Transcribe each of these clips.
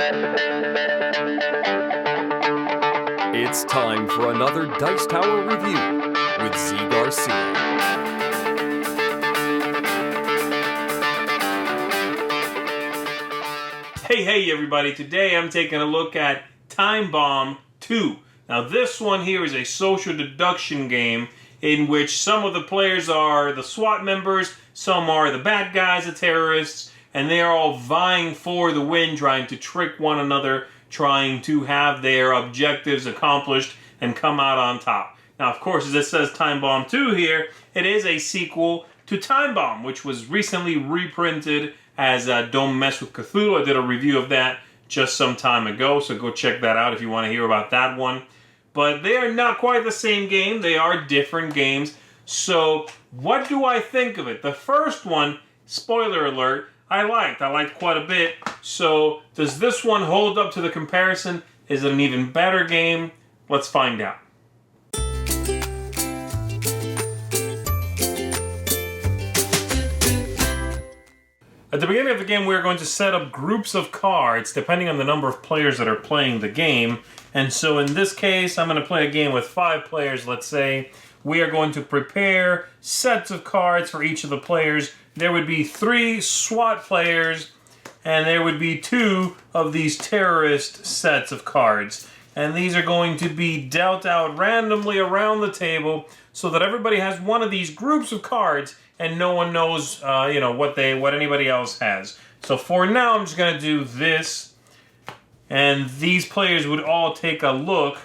It's time for another Dice Tower review with Zee Garcia. Hey everybody, today I'm taking a look at Timebomb II. Now this one here is a social deduction game in which some of the players are the SWAT members, some are the bad guys, the terrorists, and they are all vying for the win, trying to trick one another, trying to have their objectives accomplished and come out on top. Now of course, as it says Timebomb II here, it is a sequel to Timebomb, which was recently reprinted as Don't Mess with Cthulhu. I did a review of that just some time ago, so go check that out if you want to hear about that one. But they are not quite the same game. They are different games. So what do I think of it? The first one, spoiler alert, I liked quite a bit. So does this one hold up to the comparison? Is it an even better game? Let's find out. At the beginning of the game, we're going to set up groups of cards depending on the number of players that are playing the game. And so in this case, I'm going to play a game with 5 players, let's say. We are going to prepare sets of cards for each of the players. There would be 3 SWAT players, and there would be 2 of these terrorist sets of cards. And these are going to be dealt out randomly around the table so that everybody has one of these groups of cards and no one knows what anybody else has. So for now, I'm just going to do this, and these players would all take a look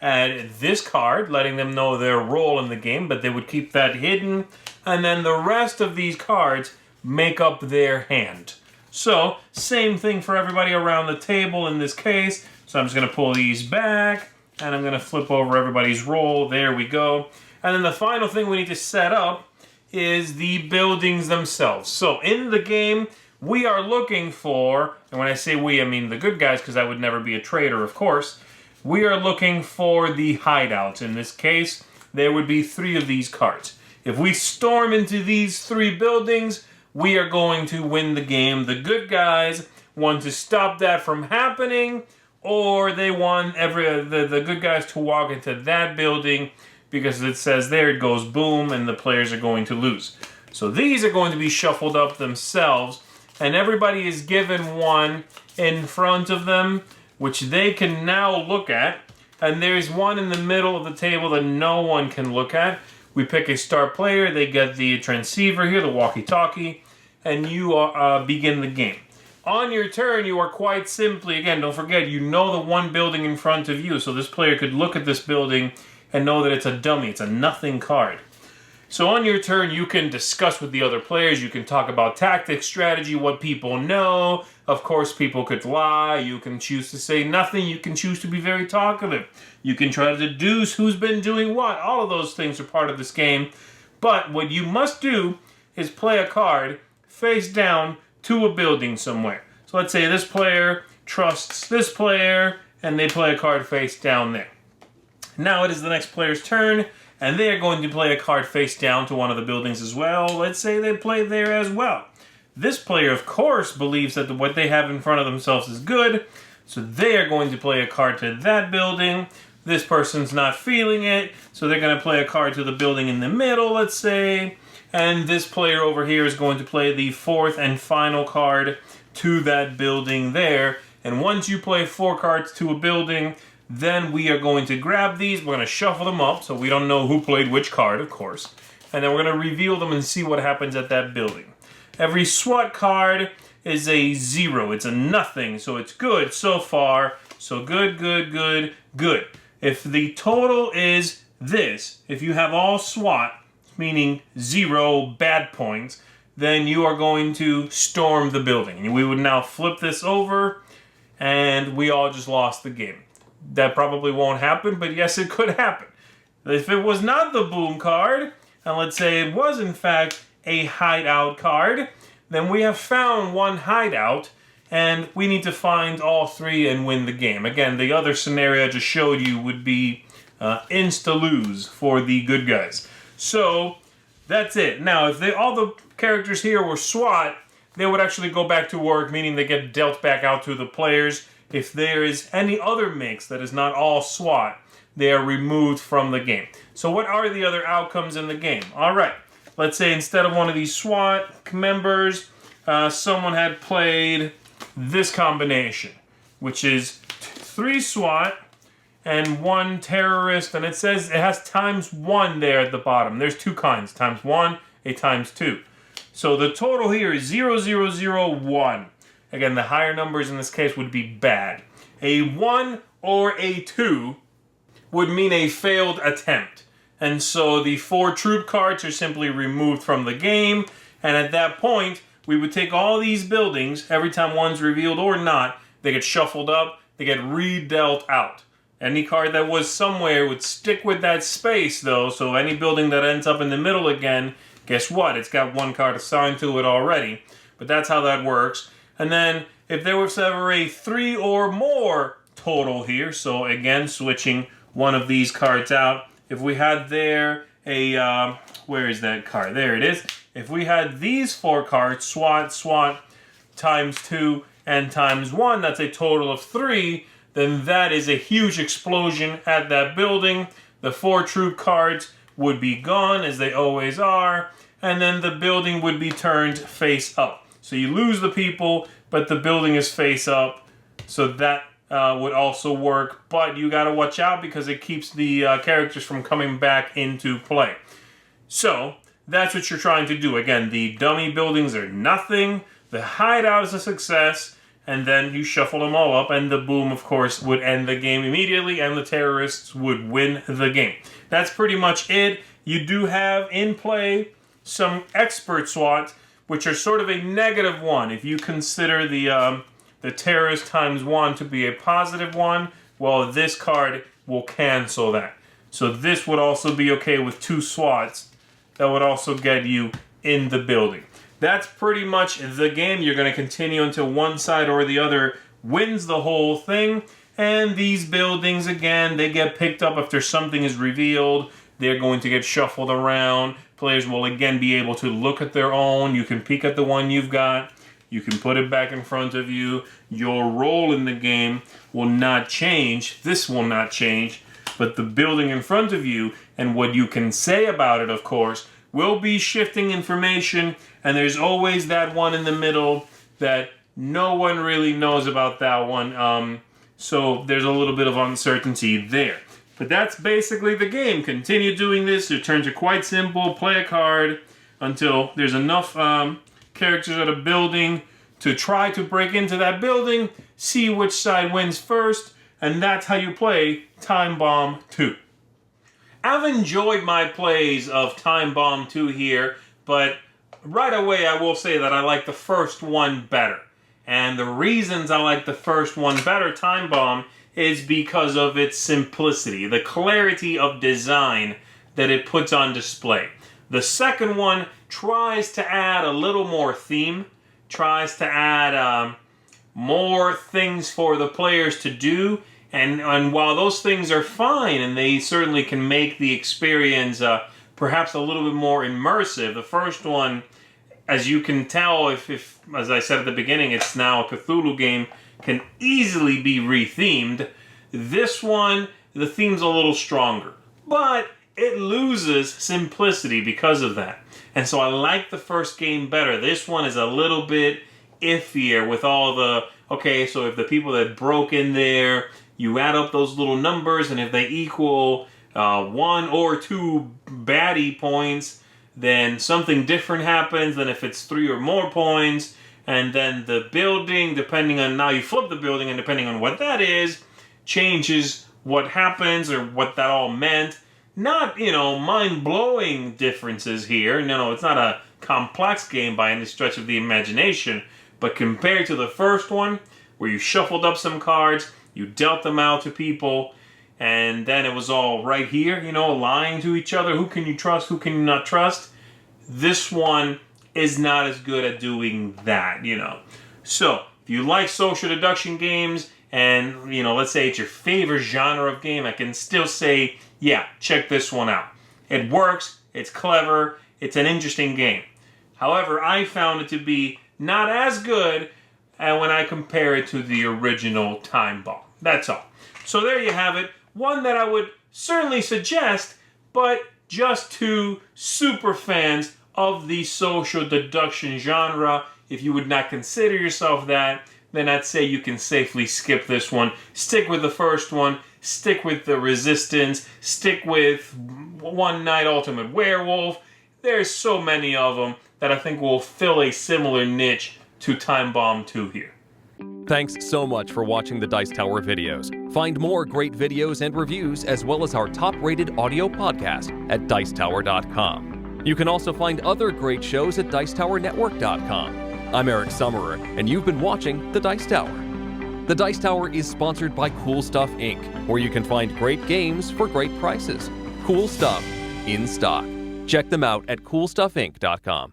at this card, letting them know their role in the game, but they would keep that hidden, and then the rest of these cards make up their hand. So, same thing for everybody around the table in this case. So I'm just going to pull these back, and I'm going to flip over everybody's role. There we go. And then the final thing we need to set up is the buildings themselves. So in the game, we are looking for, and when I say we, I mean the good guys, because I would never be a traitor, of course. We are looking for the hideouts. In this case, there would be 3 of these cards. If we storm into these 3 buildings, we are going to win the game. The good guys want to stop that from happening, or they want the good guys to walk into that building, because it says there, it goes boom, and the players are going to lose. So these are going to be shuffled up themselves, and everybody is given one in front of them, which they can now look at. And there's one in the middle of the table that no one can look at. We pick a star player, they get the transceiver here, the walkie-talkie, and you begin the game. On your turn, you are quite simply, again, don't forget, you know the one building in front of you, so this player could look at this building and know that it's a dummy, it's a nothing card. So on your turn, you can discuss with the other players, you can talk about tactics, strategy, what people know. Of course, people could lie, you can choose to say nothing, you can choose to be very talkative. You can try to deduce who's been doing what. All of those things are part of this game. But what you must do is play a card face down to a building somewhere. So let's say this player trusts this player, and they play a card face down there. Now it is the next player's turn, and they are going to play a card face down to one of the buildings as well. Let's say they play there as well. This player, of course, believes that what they have in front of themselves is good, so they are going to play a card to that building. This person's not feeling it, so they're going to play a card to the building in the middle, let's say. And this player over here is going to play the 4th and final card to that building there. And once you play 4 cards to a building, then we are going to grab these, we're going to shuffle them up, so we don't know who played which card, of course. And then we're going to reveal them and see what happens at that building. Every SWAT card is a 0. It's a nothing, so it's good so far. So good, good, good, good. If the total is this, if you have all SWAT, meaning 0 bad points, then you are going to storm the building. And we would now flip this over, and we all just lost the game. That probably won't happen, but yes, it could happen. If it was not the boom card, and let's say it was in fact a hideout card, then we have found one hideout, and we need to find all 3 and win the game. Again, the other scenario I just showed you would be insta-lose for the good guys. So, that's it. Now, if all the characters here were SWAT, they would actually go back to work, meaning they get dealt back out to the players. If there is any other mix that is not all SWAT, they are removed from the game. So what are the other outcomes in the game? All right, let's say instead of one of these SWAT members, someone had played this combination, which is 3 SWAT and 1 terrorist, and it says it has ×1 there at the bottom. There's 2 kinds, ×1, a ×2. So the total here is 0001. Again, the higher numbers in this case would be bad. A 1 or a 2 would mean a failed attempt. And so the 4 troop cards are simply removed from the game, and at that point, we would take all these buildings, every time one's revealed or not, they get shuffled up, they get redealt out. Any card that was somewhere would stick with that space though, so any building that ends up in the middle again, guess what? It's got 1 card assigned to it already. But that's how that works. And then if there was ever a 3 or more total here, so again, switching one of these cards out, if we had there a, where is that card? There it is. If we had these 4 cards, SWAT, SWAT, ×2, and ×1, that's a total of 3, then that is a huge explosion at that building. The 4 troop cards would be gone, as they always are, and then the building would be turned face up. So you lose the people, but the building is face up, so that would also work, but you gotta watch out because it keeps the characters from coming back into play. So, that's what you're trying to do. Again, the dummy buildings are nothing, the hideout is a success, and then you shuffle them all up, and the boom, of course, would end the game immediately, and the terrorists would win the game. That's pretty much it. You do have in play some expert SWAT, which are sort of a -1. If you consider the terrorist ×1 to be a +1, well, this card will cancel that. So this would also be okay with 2 SWATs. That would also get you in the building. That's pretty much the game. You're going to continue until one side or the other wins the whole thing. And these buildings, again, they get picked up after something is revealed. They're going to get shuffled around. Players will again be able to look at their own. You can peek at the one you've got. You can put it back in front of you. Your role in the game will not change. This will not change. But the building in front of you and what you can say about it, of course, will be shifting information. And there's always that one in the middle that no one really knows about that one. So there's a little bit of uncertainty there. But that's basically the game. Continue doing this. Your turns are quite simple. Play a card until there's enough characters at a building to try to break into that building, see which side wins first, and that's how you play Timebomb II. I've enjoyed my plays of Timebomb II here, but right away I will say that I like the first one better. And the reasons I like the first one better, Timebomb, is because of its simplicity, the clarity of design that it puts on display. The second one tries to add a little more theme, tries to add more things for the players to do, and while those things are fine and they certainly can make the experience perhaps a little bit more immersive, the first one, as you can tell, if as I said at the beginning, it's now a Cthulhu game, can easily be rethemed. This one, the theme's a little stronger, but it loses simplicity because of that. And so I like the first game better. This one is a little bit iffier with all the, okay, so if the people that broke in there, you add up those little numbers, and if they equal 1 or 2 baddie points, then something different happens than if it's 3 or more points. And then the building, depending on, now you flip the building, and depending on what that is, changes what happens or what that all meant. Not, mind-blowing differences here. No, it's not a complex game by any stretch of the imagination. But compared to the first one, where you shuffled up some cards, you dealt them out to people, and then it was all right here, lying to each other. Who can you trust? Who can you not trust? This one is not as good at doing that, So, if you like social deduction games, and, let's say it's your favorite genre of game, I can still say, yeah, check this one out. It works, it's clever, it's an interesting game. However, I found it to be not as good when I compare it to the original Time Bomb. That's all. So there you have it. One that I would certainly suggest, but just to super fans of the social deduction genre. If you would not consider yourself that, then I'd say you can safely skip this one. Stick with the first one. Stick with the Resistance. Stick with One Night Ultimate Werewolf. There's so many of them that I think will fill a similar niche to Timebomb II here. Thanks so much for watching the Dice Tower videos. Find more great videos and reviews, as well as our top-rated audio podcast at Dicetower.com. You can also find other great shows at Dicetowernetwork.com. I'm Eric Summerer, and you've been watching The Dice Tower. The Dice Tower is sponsored by Cool Stuff Inc., where you can find great games for great prices. Cool stuff in stock. Check them out at CoolStuffInc.com.